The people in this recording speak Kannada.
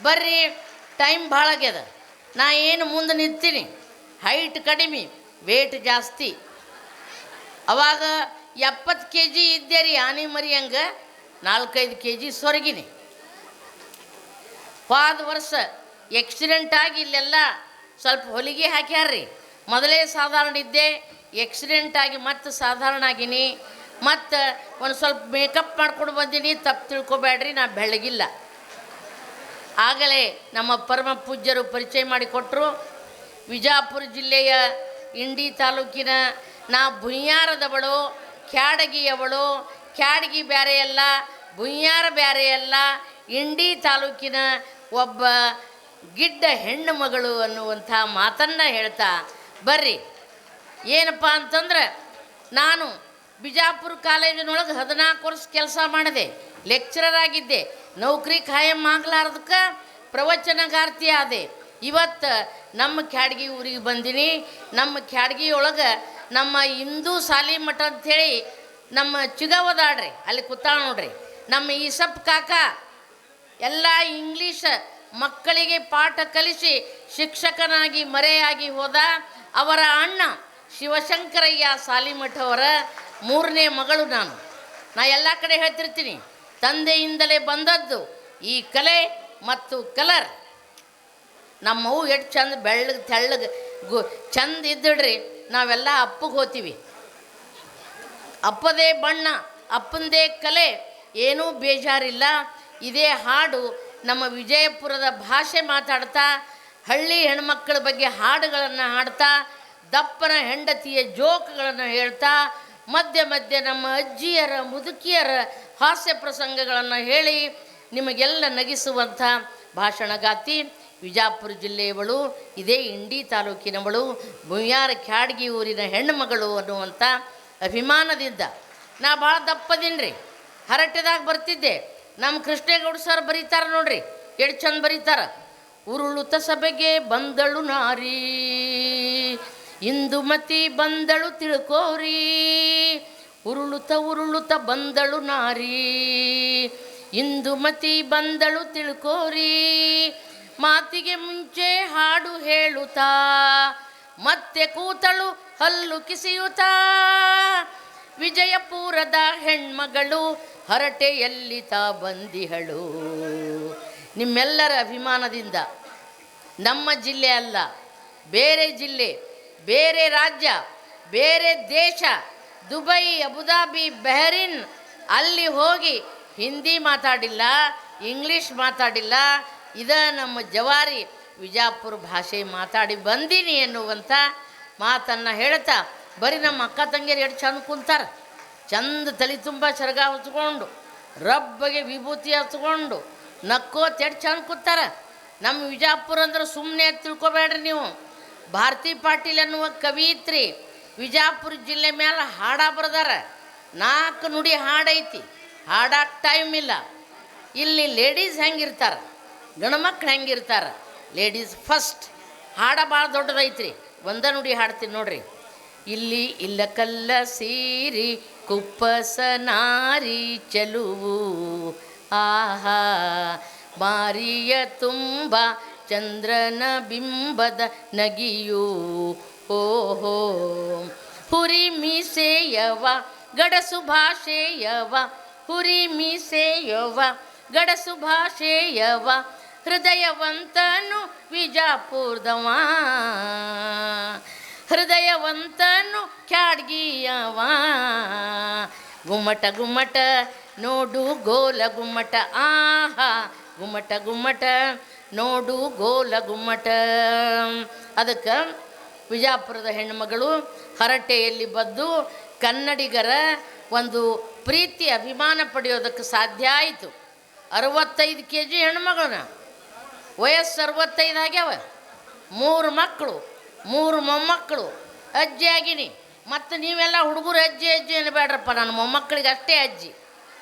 ಬರ್ರಿ, ಟೈಮ್ ಭಾಳ ಆಗ್ಯದ. ನಾ ಏನು ಮುಂದೆ ನಿಂತೀನಿ, ಹೈಟ್ ಕಡಿಮೆ, ವೇಟ್ ಜಾಸ್ತಿ. ಅವಾಗ 70 kg ಇದ್ದೆ ರೀ, ಆನೆ ಮರಿ ಹಂಗೆ 4-5 kg ಸೊರಗಿನಿ. ಹೋದ ವರ್ಷ ಎಕ್ಸಿಡೆಂಟ್ ಆಗಿ ಇಲ್ಲೆಲ್ಲ ಸ್ವಲ್ಪ ಹೊಲಿಗೆ ಹಾಕ್ಯಾರ್ರಿ. ಮೊದಲೇ ಸಾಧಾರಣ ಇದ್ದೆ, ಎಕ್ಸಿಡೆಂಟ್ ಆಗಿ ಮತ್ತೆ ಸಾಧಾರಣ ಆಗಿನಿ. ಮತ್ತು ಒಂದು ಸ್ವಲ್ಪ ಮೇಕಪ್ ಮಾಡ್ಕೊಂಡು ಬಂದೀನಿ, ತಪ್ಪು ತಿಳ್ಕೊಬೇಡ್ರಿ, ನಾ ಬೆಳಗಿಲ್ಲ. ಆಗಲೇ ನಮ್ಮ ಪರಮ ಪೂಜ್ಯರು ಪರಿಚಯ ಮಾಡಿಕೊಟ್ಟರು. ವಿಜಾಪುರ ಜಿಲ್ಲೆಯ ಇಂಡಿ ತಾಲೂಕಿನ ನಾ ಭುಯ್ಯಾರದವಳು, ಕ್ಯಾಡಗಿಯವಳು. ಕ್ಯಾಡಗಿ ಬೇರೆ ಅಲ್ಲ, ಭುಯ್ಯಾರ ಬೇರೆ ಅಲ್ಲ, ಇಂಡಿ ತಾಲೂಕಿನ ಒಬ್ಬ ಗಿಡ್ಡ ಹೆಣ್ಣು ಮಗಳು ಅನ್ನುವಂಥ ಮಾತನ್ನು ಹೇಳ್ತಾ ಬರ್ರಿ. ಏನಪ್ಪ ಅಂತಂದ್ರೆ, ನಾನು ಬಿಜಾಪುರ ಕಾಲೇಜಿನೊಳಗೆ 14 ವರ್ಷ ಕೆಲಸ ಮಾಡಿದೆ, ಲೆಕ್ಚರರ್ ಆಗಿದ್ದೆ. ನೌಕರಿ ಖಾಯಂ ಆಗ್ಲಾರ್ದಕ್ಕೆ ಪ್ರವಚನಗಾರ್ತಿ ಆದೆ. ಇವತ್ತು ನಮ್ಮ ಕ್ಯಾಡಗಿ ಊರಿಗೆ ಬಂದೀನಿ. ನಮ್ಮ ಕ್ಯಾಡಗಿಯೊಳಗೆ ನಮ್ಮ ಹಿಂದೂ ಸಾಲಿ ಮಠ ಅಂಥೇಳಿ ನಮ್ಮ ಚಿಗವದಾಡ್ರಿ, ಅಲ್ಲಿ ಕೂತಾಳ ನೋಡ್ರಿ. ನಮ್ಮ ಈಸಪ್ ಕಾಕ ಎಲ್ಲ ಇಂಗ್ಲೀಷ್ ಮಕ್ಕಳಿಗೆ ಪಾಠ ಕಲಿಸಿ ಶಿಕ್ಷಕನಾಗಿ ಮರೆಯಾಗಿ ಹೋದ. ಅವರ ಅಣ್ಣ ಶಿವಶಂಕರಯ್ಯ ಸಾಲಿಮಠವರ 3ನೇ ಮಗಳು ನಾನು. ನಾ ಎಲ್ಲ ಕಡೆ ಹೇಳ್ತಿರ್ತೀನಿ, ತಂದೆಯಿಂದಲೇ ಬಂದದ್ದು ಈ ಕಲೆ ಮತ್ತು ಕಲರ್. ನಮ್ಮವು ಎಷ್ಟು ಚಂದ ಬೆಳ್ಳಗೆ ತೆಳ್ಳಗೆ ಚಂದ ಇದ್ದಿಡ್ರಿ, ನಾವೆಲ್ಲ ಅಪ್ಪಗೆ ಹೋಗ್ತೀವಿ. ಅಪ್ಪದೇ ಬಣ್ಣ, ಅಪ್ಪಂದೇ ಕಲೆ, ಏನೂ ಬೇಜಾರಿಲ್ಲ. ಇದೇ ಹಾಡು ನಮ್ಮ ವಿಜಯಪುರದ ಭಾಷೆ ಮಾತಾಡ್ತಾ, ಹಳ್ಳಿ ಹೆಣ್ಮಕ್ಕಳ ಬಗ್ಗೆ ಹಾಡುಗಳನ್ನು ಹಾಡ್ತಾ, ದಪ್ಪನ ಹೆಂಡತಿಯ ಜೋಕ್ಗಳನ್ನು ಹೇಳ್ತಾ, ಮಧ್ಯೆ ಮಧ್ಯೆ ನಮ್ಮ ಅಜ್ಜಿಯರ ಮುದುಕಿಯರ ಹಾಸ್ಯ ಪ್ರಸಂಗಗಳನ್ನು ಹೇಳಿ ನಿಮಗೆಲ್ಲ ನಗಿಸುವಂಥ ಭಾಷಣಗಾತಿ ವಿಜಾಪುರ ಜಿಲ್ಲೆಯವಳು, ಇದೇ ಇಂಡಿ ತಾಲೂಕಿನವಳು, ಭುಯ್ಯಾರ ಕ್ಯಾಡಗಿ ಊರಿನ ಹೆಣ್ಣುಮಗಳು ಅನ್ನುವಂಥ ಅಭಿಮಾನದಿಂದ ನಾ ಭಾಳ ದಪ್ಪದೀನಿ ರೀ. ಹರಟೆದಾಗ ಬರ್ತಿದ್ದೆ. ನಮ್ಮ ಕೃಷ್ಣೇಗೌಡ ಸರ್ ಬರೀತಾರೆ ನೋಡ್ರಿ, ಎಷ್ಟು ಚಂದ ಬರೀತಾರೆ. ಉರುಳುತ ಸಭೆಗೆ ಬಂದಳು ನಾರಿ, ಇಂದುಮತಿ ಬಂದಳು ತಿಳ್ಕೋರಿ. ಉರುಳುತ ಬಂದಳು ನಾರಿ, ಇಂದುಮತಿ ಬಂದಳು ತಿಳ್ಕೋರಿ. ಮಾತಿಗೆ ಮುಂಚೆ ಹಾಡು ಹೇಳುತ್ತಾ, ಮತ್ತೆ ಕೂತಳು ಹಲ್ಲು ಕಿಸಿಯುತ್ತಾ. ವಿಜಯಪುರದ ಹೆಣ್ಮಗಳು ಹರಟೆಯಲ್ಲಿ ತಾ ಬಂದಿಹಳು. ನಿಮ್ಮೆಲ್ಲರ ಅಭಿಮಾನದಿಂದ ನಮ್ಮ ಜಿಲ್ಲೆ ಅಲ್ಲ, ಬೇರೆ ಜಿಲ್ಲೆ, ಬೇರೆ ರಾಜ್ಯ, ಬೇರೆ ದೇಶ, ದುಬೈ, ಅಬುದಾಬಿ, ಬೆಹರಿನ್, ಅಲ್ಲಿ ಹೋಗಿ ಹಿಂದಿ ಮಾತಾಡಿಲ್ಲ, ಇಂಗ್ಲೀಷ್ ಮಾತಾಡಿಲ್ಲ, ಇದ ನಮ್ಮ ಜವಾರಿ ವಿಜಾಪುರ ಭಾಷೆ ಮಾತಾಡಿ ಬಂದೀನಿ ಎನ್ನುವಂಥ ಮಾತನ್ನು ಹೇಳ್ತಾ, ಬರೀ ನಮ್ಮ ಅಕ್ಕ ತಂಗಿಯರು ಎಷ್ಟು ಚಂದ ಕುಂತಾರೆ, ಚಂದ ತಲೆ ತುಂಬ ಸರಗ ಹೊಚ್ಕೊಂಡು, ರಬ್ಬಗೆ ವಿಭೂತಿ ಹಚ್ಕೊಂಡು ನಕ್ಕೋತ್ ಎಷ್ಟು ಚಂದ ಕೂತಾರೆ. ನಮ್ಮ ವಿಜಾಪುರ ಅಂದ್ರೆ ಸುಮ್ಮನೆ ತಿಳ್ಕೊಬೇಡ್ರಿ ನೀವು. ಭಾರತಿ ಪಾಟೀಲ್ ಅನ್ನುವ ಕವಿಯಿತ್ರಿ ವಿಜಾಪುರ ಜಿಲ್ಲೆ ಮೇಲೆ ಹಾಡ ಬರ್ದಾರ. 4 ನುಡಿ ಹಾಡೈತಿ, ಹಾಡಕ್ಕೆ ಟೈಮ್ ಇಲ್ಲ. ಇಲ್ಲಿ ಲೇಡೀಸ್ ಹೆಂಗಿರ್ತಾರೆ, ಗಂಡ್ಮಕ್ಳು ಹೆಂಗಿರ್ತಾರೆ, ಲೇಡೀಸ್ ಫಸ್ಟ್. ಹಾಡ ಭಾಳ ದೊಡ್ಡದೈತ್ರಿ, ಒಂದ ನುಡಿ ಹಾಡ್ತೀನಿ ನೋಡ್ರಿ. ಇಲ್ಲಿ ಇಲ್ಲ ಕಲ್ಲ ಸೀರಿ ಕುಪ್ಪಸ ನಾರಿ ಚೆಲುವು, ಆಹಾ ಮಾರಿಯ ತುಂಬ ಚಂದ್ರನ ಬಿಂಬದ ನಗಿಯು. ಓಹೋ ಹುರಿ ಮೀಸೆಯವ ಗಡಸು ಭಾಷೆಯವ, ಹುರಿ ಮೀಸೆಯವ ಗಡಸು ಭಾಷೆಯವ, ಹೃದಯವಂತನು ವಿಜಾಪುರದವ, ಹೃದಯವಂತನು ಕ್ಯಾಡಗಿಯವ. ಗುಮ್ಮಟ ಗುಮ್ಮಟ ನೋಡು ಗೋಲ ಗುಮ್ಮಟ, ಆಹಾ ಗುಮ್ಮಟ ಗುಮ್ಮಟ ನೋಡು ಗೋಲ ಗುಮ್ಮಟ. ಅದಕ್ಕೆ ವಿಜಾಪುರದ ಹೆಣ್ಣುಮಗಳು ಹರಟೆಯಲ್ಲಿ ಬದ್ದು ಕನ್ನಡಿಗರ ಒಂದು ಪ್ರೀತಿ ಅಭಿಮಾನ ಪಡೆಯೋದಕ್ಕೆ ಸಾಧ್ಯ ಆಯಿತು. 65 kg ಹೆಣ್ಮಗಳನ್ನ, ವಯಸ್ಸು 65 ಆಗ್ಯಾವ, 3 ಮಕ್ಕಳು, 3 ಮೊಮ್ಮಕ್ಕಳು, ಅಜ್ಜಿ ಆಗಿನಿ. ಮತ್ತು ನೀವೆಲ್ಲ ಹುಡುಗರು ಅಜ್ಜಿ ಅಜ್ಜಿ ಅನ್ನಬೇಡ್ರಪ್ಪ, ನನ್ನ ಮೊಮ್ಮಕ್ಕಳಿಗೆ ಅಷ್ಟೇ ಅಜ್ಜಿ.